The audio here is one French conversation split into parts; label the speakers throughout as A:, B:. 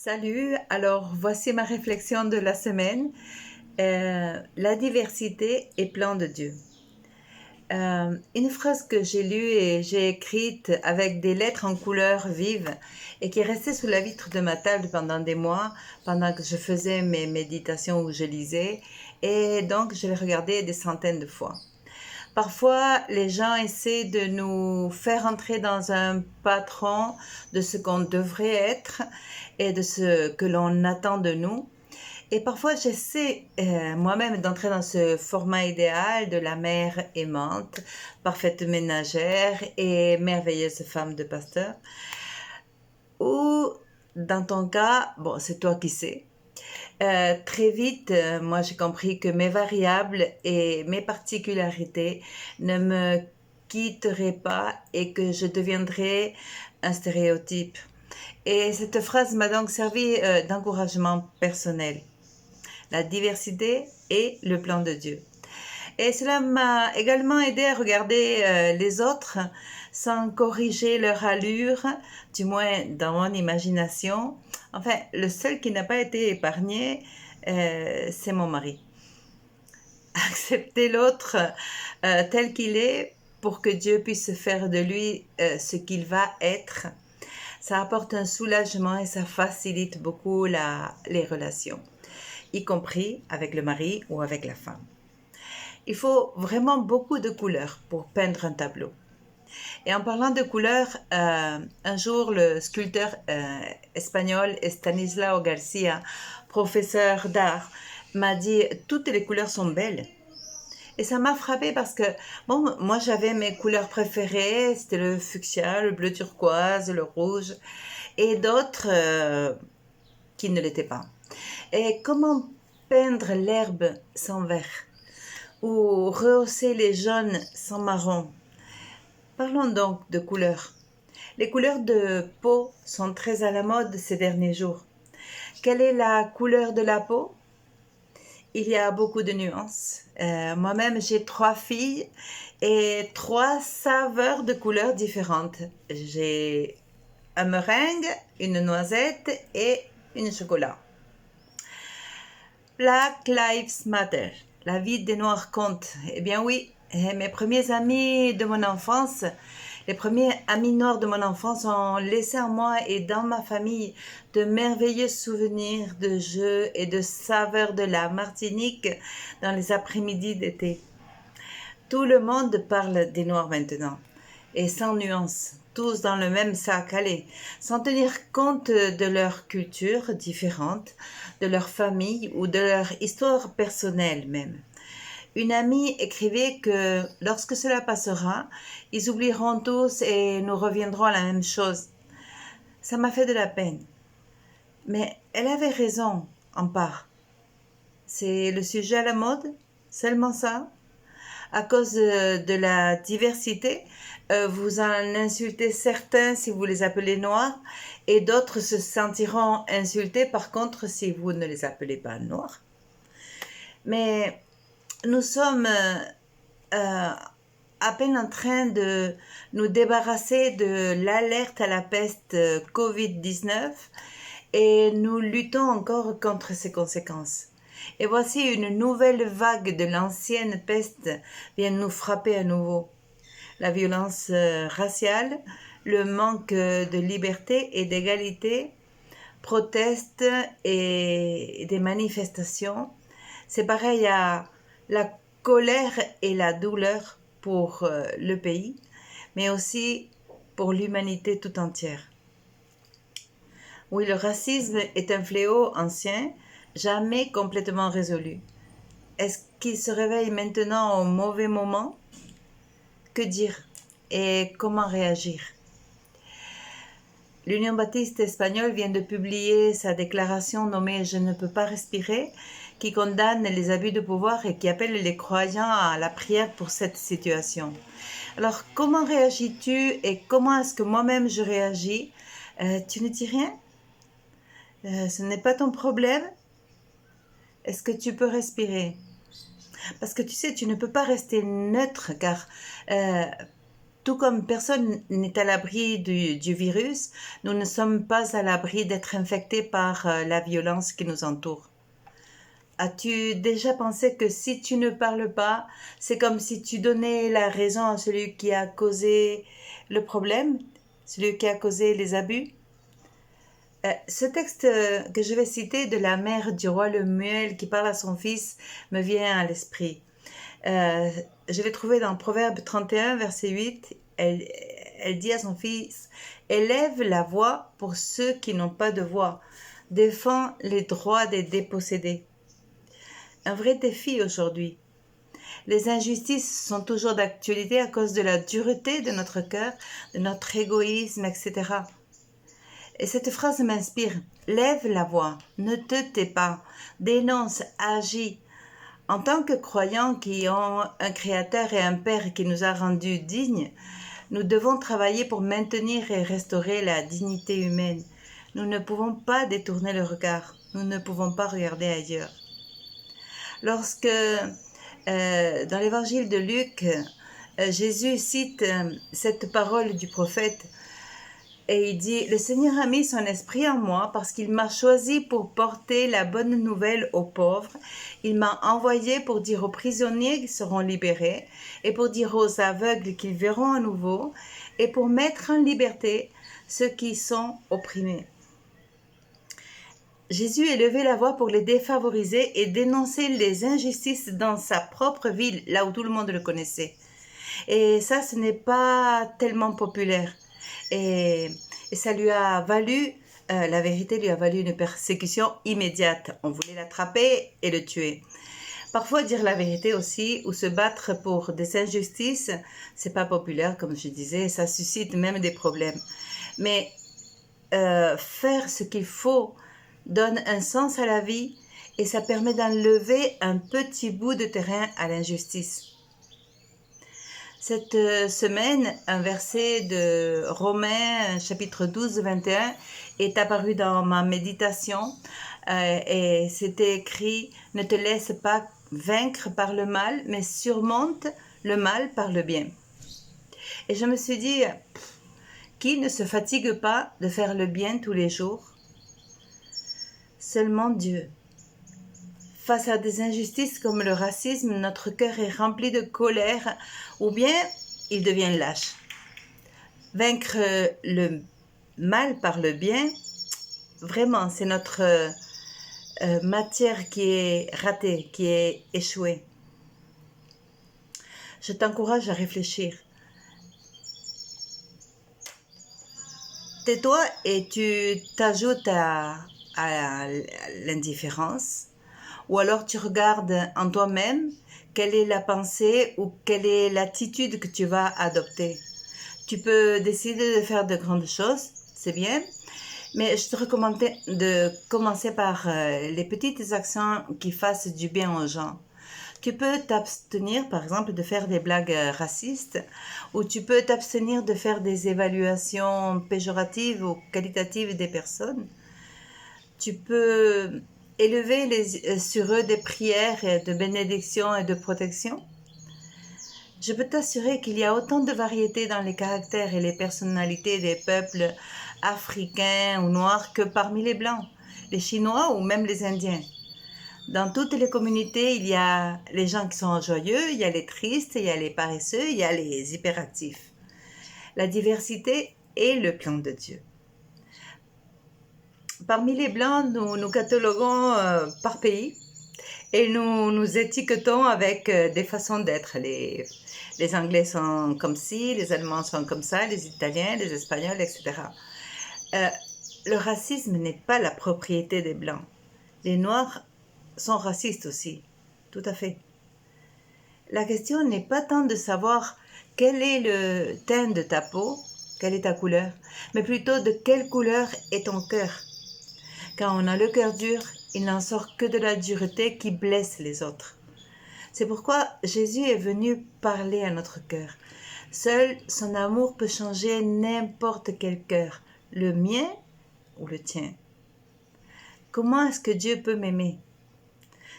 A: Salut, alors voici ma réflexion de la semaine. La diversité est plan de Dieu. Une phrase que j'ai lue et j'ai écrite avec des lettres en couleur vive et qui est restée sous la vitre de ma table pendant des mois, pendant que je faisais mes méditations ou je lisais, et donc je l'ai regardée des centaines de fois. Parfois, les gens essaient de nous faire entrer dans un patron de ce qu'on devrait être et de ce que l'on attend de nous. Et parfois, j'essaie moi-même d'entrer dans ce format idéal de la mère aimante, parfaite ménagère et merveilleuse femme de pasteur. Ou, dans ton cas, bon, c'est toi qui sais. Très vite, moi j'ai compris que mes variables et mes particularités ne me quitteraient pas et que je deviendrais un stéréotype. Et cette phrase m'a donc servi d'encouragement personnel. La diversité est le plan de Dieu. Et cela m'a également aidé à regarder les autres sans corriger leur allure, du moins dans mon imagination. Enfin, le seul qui n'a pas été épargné, c'est mon mari. Accepter l'autre tel qu'il est pour que Dieu puisse faire de lui ce qu'il va être, ça apporte un soulagement et ça facilite beaucoup les relations, y compris avec le mari ou avec la femme. Il faut vraiment beaucoup de couleurs pour peindre un tableau. Et en parlant de couleurs, un jour, le sculpteur espagnol Estanislao Garcia, professeur d'art, m'a dit « Toutes les couleurs sont belles ». Et ça m'a frappée parce que, bon, moi j'avais mes couleurs préférées, c'était le fuchsia, le bleu turquoise, le rouge, et d'autres qui ne l'étaient pas. Et comment peindre l'herbe sans vert ou rehausser les jaunes sans marron? Parlons donc de couleurs. Les couleurs de peau sont très à la mode ces derniers jours. Quelle est la couleur de la peau? Il y a beaucoup de nuances. Moi-même, j'ai 3 filles et 3 saveurs de couleurs différentes. J'ai un meringue, une noisette et une chocolat. Black Lives Matter. La vie des Noirs compte. Eh bien oui, mes premiers amis de mon enfance, les premiers amis noirs de mon enfance ont laissé en moi et dans ma famille de merveilleux souvenirs de jeux et de saveurs de la Martinique dans les après-midi d'été. Tout le monde parle des Noirs maintenant, et sans nuance, tous dans le même sac, allez, sans tenir compte de leur culture différente, de leur famille ou de leur histoire personnelle même. Une amie écrivait que lorsque cela passera, ils oublieront tous et nous reviendrons à la même chose. Ça m'a fait de la peine. Mais elle avait raison, en part. C'est le sujet à la mode, seulement ça. À cause de la diversité, vous en insultez certains si vous les appelez noirs et d'autres se sentiront insultés par contre si vous ne les appelez pas noirs. Mais nous sommes à peine en train de nous débarrasser de l'alerte à la peste Covid-19 et nous luttons encore contre ses conséquences. Et voici une nouvelle vague de l'ancienne peste vient nous frapper à nouveau. La violence raciale, le manque de liberté et d'égalité, protestes et des manifestations, c'est pareil à la colère et la douleur pour le pays, mais aussi pour l'humanité tout entière. Oui, le racisme est un fléau ancien, jamais complètement résolu. Est-ce qu'il se réveille maintenant au mauvais moment? Que dire et comment réagir? L'Union baptiste espagnole vient de publier sa déclaration nommée « Je ne peux pas respirer » qui condamne les abus de pouvoir et qui appelle les croyants à la prière pour cette situation. Alors, comment réagis-tu et comment est-ce que moi-même je réagis? Tu ne dis rien? Ce n'est pas ton problème? Est-ce que tu peux respirer? Parce que tu sais, tu ne peux pas rester neutre car tout comme personne n'est à l'abri du virus, nous ne sommes pas à l'abri d'être infectés par la violence qui nous entoure. As-tu déjà pensé que si tu ne parles pas, c'est comme si tu donnais la raison à celui qui a causé le problème, celui qui a causé les abus? Ce texte que je vais citer de la mère du roi Lemuel qui parle à son fils me vient à l'esprit. Je l'ai trouvé dans Proverbe 31, verset 8. Elle dit à son fils, élève la voix pour ceux qui n'ont pas de voix, défends les droits des dépossédés. Un vrai défi aujourd'hui. Les injustices sont toujours d'actualité à cause de la dureté de notre cœur, de notre égoïsme, etc. Et cette phrase m'inspire. Lève la voix, ne te tais pas, dénonce, agis. En tant que croyants qui ont un Créateur et un Père qui nous a rendus dignes, nous devons travailler pour maintenir et restaurer la dignité humaine. Nous ne pouvons pas détourner le regard, nous ne pouvons pas regarder ailleurs. Lorsque, dans l'évangile de Luc, Jésus cite cette parole du prophète, et il dit, le Seigneur a mis son esprit en moi parce qu'il m'a choisi pour porter la bonne nouvelle aux pauvres. Il m'a envoyé pour dire aux prisonniers qu'ils seront libérés et pour dire aux aveugles qu'ils verront à nouveau et pour mettre en liberté ceux qui sont opprimés. Jésus élevait la voix pour les défavorisés et dénoncer les injustices dans sa propre ville, là où tout le monde le connaissait. Et ça, ce n'est pas tellement populaire. Et ça lui a valu, la vérité lui a valu une persécution immédiate. On voulait l'attraper et le tuer. Parfois, dire la vérité aussi ou se battre pour des injustices, c'est pas populaire, comme je disais, ça suscite même des problèmes. Mais faire ce qu'il faut donne un sens à la vie et ça permet d'enlever un petit bout de terrain à l'injustice. Cette semaine, un verset de Romains chapitre 12, 21 est apparu dans ma méditation et c'était écrit « Ne te laisse pas vaincre par le mal, mais surmonte le mal par le bien. » Et je me suis dit, qui ne se fatigue pas de faire le bien tous les jours? Seulement Dieu. Face à des injustices comme le racisme, notre cœur est rempli de colère ou bien il devient lâche. Vaincre le mal par le bien, vraiment, c'est notre matière qui est ratée, qui est échouée. Je t'encourage à réfléchir. Tais-toi et tu t'ajoutes à l'indifférence. Ou alors tu regardes en toi-même quelle est la pensée ou quelle est l'attitude que tu vas adopter. Tu peux décider de faire de grandes choses, c'est bien, mais je te recommande de commencer par les petites actions qui fassent du bien aux gens. Tu peux t'abstenir, par exemple, de faire des blagues racistes, ou tu peux t'abstenir de faire des évaluations péjoratives ou qualitatives des personnes. Tu peux élever sur eux des prières de bénédiction et de protection. Je peux t'assurer qu'il y a autant de variétés dans les caractères et les personnalités des peuples africains ou noirs que parmi les Blancs, les Chinois ou même les Indiens. Dans toutes les communautés, il y a les gens qui sont joyeux, il y a les tristes, il y a les paresseux, il y a les hyperactifs. La diversité est le plan de Dieu. Parmi les Blancs, nous cataloguons par pays et nous étiquetons avec des façons d'être. Les Anglais sont comme ci, les Allemands sont comme ça, les Italiens, les Espagnols, etc. Le racisme n'est pas la propriété des Blancs. Les Noirs sont racistes aussi, tout à fait. La question n'est pas tant de savoir quel est le teint de ta peau, quelle est ta couleur, mais plutôt de quelle couleur est ton cœur. Quand on a le cœur dur, il n'en sort que de la dureté qui blesse les autres. C'est pourquoi Jésus est venu parler à notre cœur. Seul son amour peut changer n'importe quel cœur, le mien ou le tien. Comment est-ce que Dieu peut m'aimer?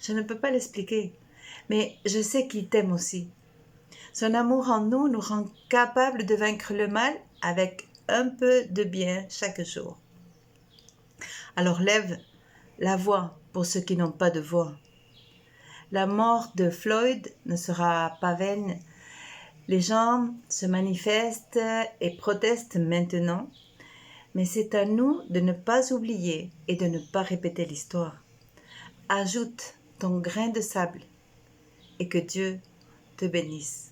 A: Je ne peux pas l'expliquer, mais je sais qu'il t'aime aussi. Son amour en nous nous rend capables de vaincre le mal avec un peu de bien chaque jour. Alors lève la voix pour ceux qui n'ont pas de voix. La mort de Floyd ne sera pas vaine. Les gens se manifestent et protestent maintenant, mais c'est à nous de ne pas oublier et de ne pas répéter l'histoire. Ajoute ton grain de sable et que Dieu te bénisse.